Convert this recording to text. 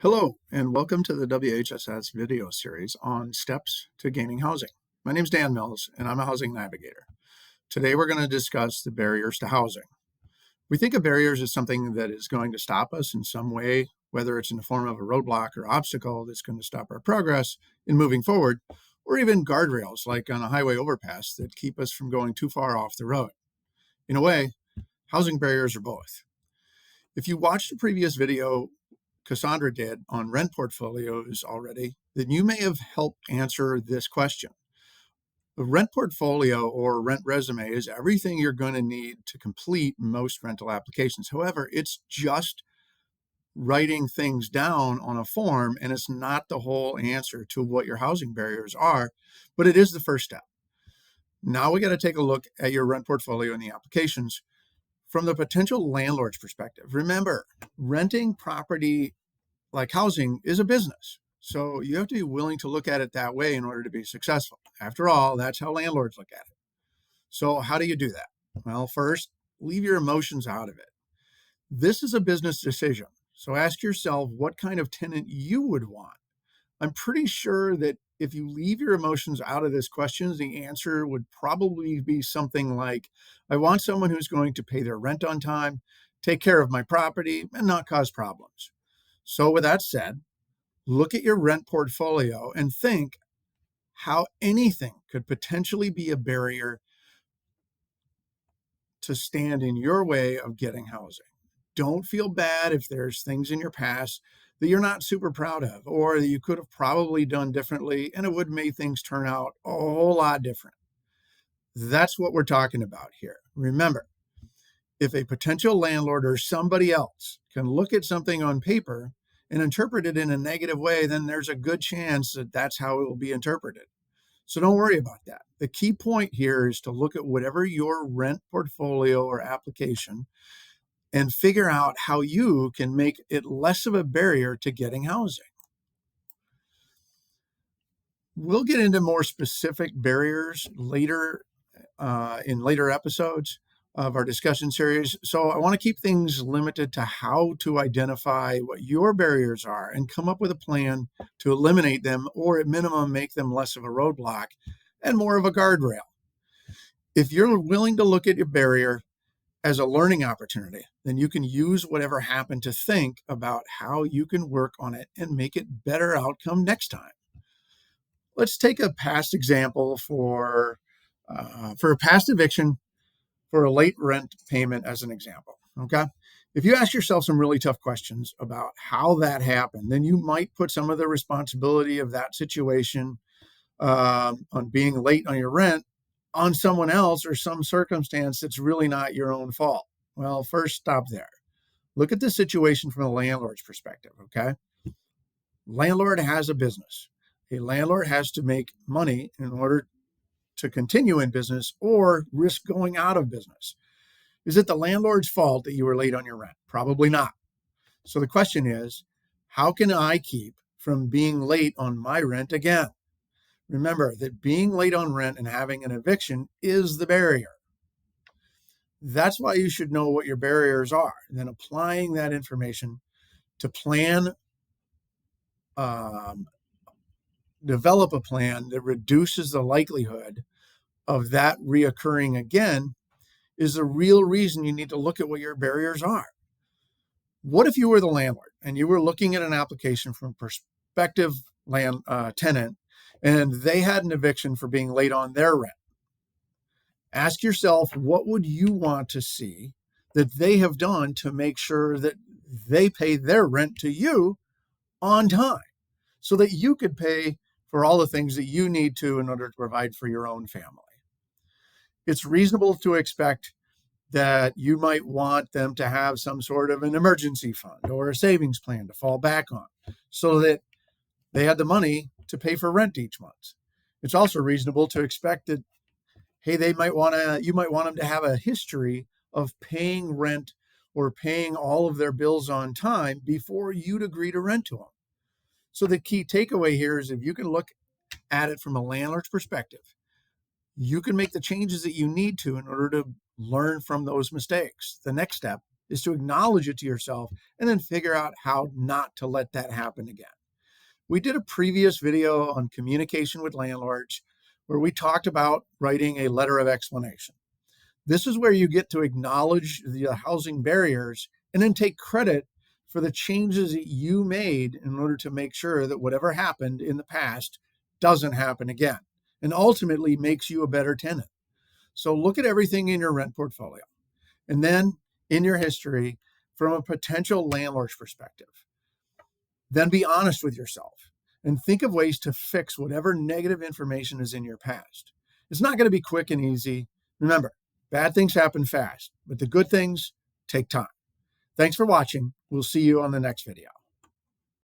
Hello, and welcome to the WHSS video series on steps to gaining housing. My name is Dan Mills, and I'm a housing navigator. Today, we're going to discuss the barriers to housing. We think of barriers as something that is going to stop us in some way, whether it's in the form of a roadblock or obstacle that's going to stop our progress in moving forward, or even guardrails like on a highway overpass that keep us from going too far off the road. In a way, housing barriers are both. If you watched the previous video Cassandra did on rent portfolios already, then you may have helped answer this question. The rent portfolio or rent resume is everything you're going to need to complete most rental applications. However, it's just writing things down on a form, and it's not the whole answer to what your housing barriers are, but it is the first step. Now we got to take a look at your rent portfolio and the applications from the potential landlord's perspective. Remember, renting property like housing is a business. So you have to be willing to look at it that way in order to be successful. After all, that's how landlords look at it. So how do you do that? Well, first, leave your emotions out of it. This is a business decision. So ask yourself what kind of tenant you would want. I'm pretty sure that if you leave your emotions out of this question, the answer would probably be something like, I want someone who's going to pay their rent on time, take care of my property, and not cause problems. So with that said, look at your rent portfolio and think how anything could potentially be a barrier to stand in your way of getting housing. Don't feel bad if there's things in your past that you're not super proud of, or that you could have probably done differently and it would have made things turn out a whole lot different. That's what we're talking about here. Remember, if a potential landlord or somebody else can look at something on paper and interpret it in a negative way, then there's a good chance that that's how it will be interpreted. So don't worry about that. The key point here is to look at whatever your rent portfolio or application and figure out how you can make it less of a barrier to getting housing. We'll get into more specific barriers later in later episodes of our discussion series. So I want to keep things limited to how to identify what your barriers are and come up with a plan to eliminate them, or at minimum, make them less of a roadblock and more of a guardrail. If you're willing to look at your barrier as a learning opportunity, then you can use whatever happened to think about how you can work on it and make it better outcome next time. Let's take a past example for a past eviction for a late rent payment as an example. Okay. If you ask yourself some really tough questions about how that happened, then you might put some of the responsibility of that situation on being late on your rent on someone else or some circumstance that's really not your own fault. Well, first, stop there. Look at the situation from a landlord's perspective. Okay. Landlord has a business. A landlord has to make money in order to continue in business or risk going out of business. Is it the landlord's fault that you were late on your rent? Probably not. So the question is, how can I keep from being late on my rent again? Remember that being late on rent and having an eviction is the barrier. That's why you should know what your barriers are, and then applying that information to develop a plan that reduces the likelihood of that reoccurring again is the real reason you need to look at what your barriers are. What if you were the landlord and you were looking at an application from a prospective tenant and they had an eviction for being late on their rent? Ask yourself, what would you want to see that they have done to make sure that they pay their rent to you on time so that you could pay for all the things that you need to in order to provide for your own family? It's reasonable to expect that you might want them to have some sort of an emergency fund or a savings plan to fall back on so that they had the money to pay for rent each month. It's also reasonable to expect that, hey, you might want them to have a history of paying rent or paying all of their bills on time before you'd agree to rent to them. So the key takeaway here is if you can look at it from a landlord's perspective, you can make the changes that you need to in order to learn from those mistakes. The next step is to acknowledge it to yourself and then figure out how not to let that happen again. We did a previous video on communication with landlords where we talked about writing a letter of explanation. This is where you get to acknowledge the housing barriers and then take credit for the changes that you made in order to make sure that whatever happened in the past doesn't happen again, and ultimately makes you a better tenant. So look at everything in your rent portfolio, and then in your history from a potential landlord's perspective. Then be honest with yourself and think of ways to fix whatever negative information is in your past. It's not going to be quick and easy. Remember, bad things happen fast, but the good things take time. Thanks for watching. We'll see you on the next video.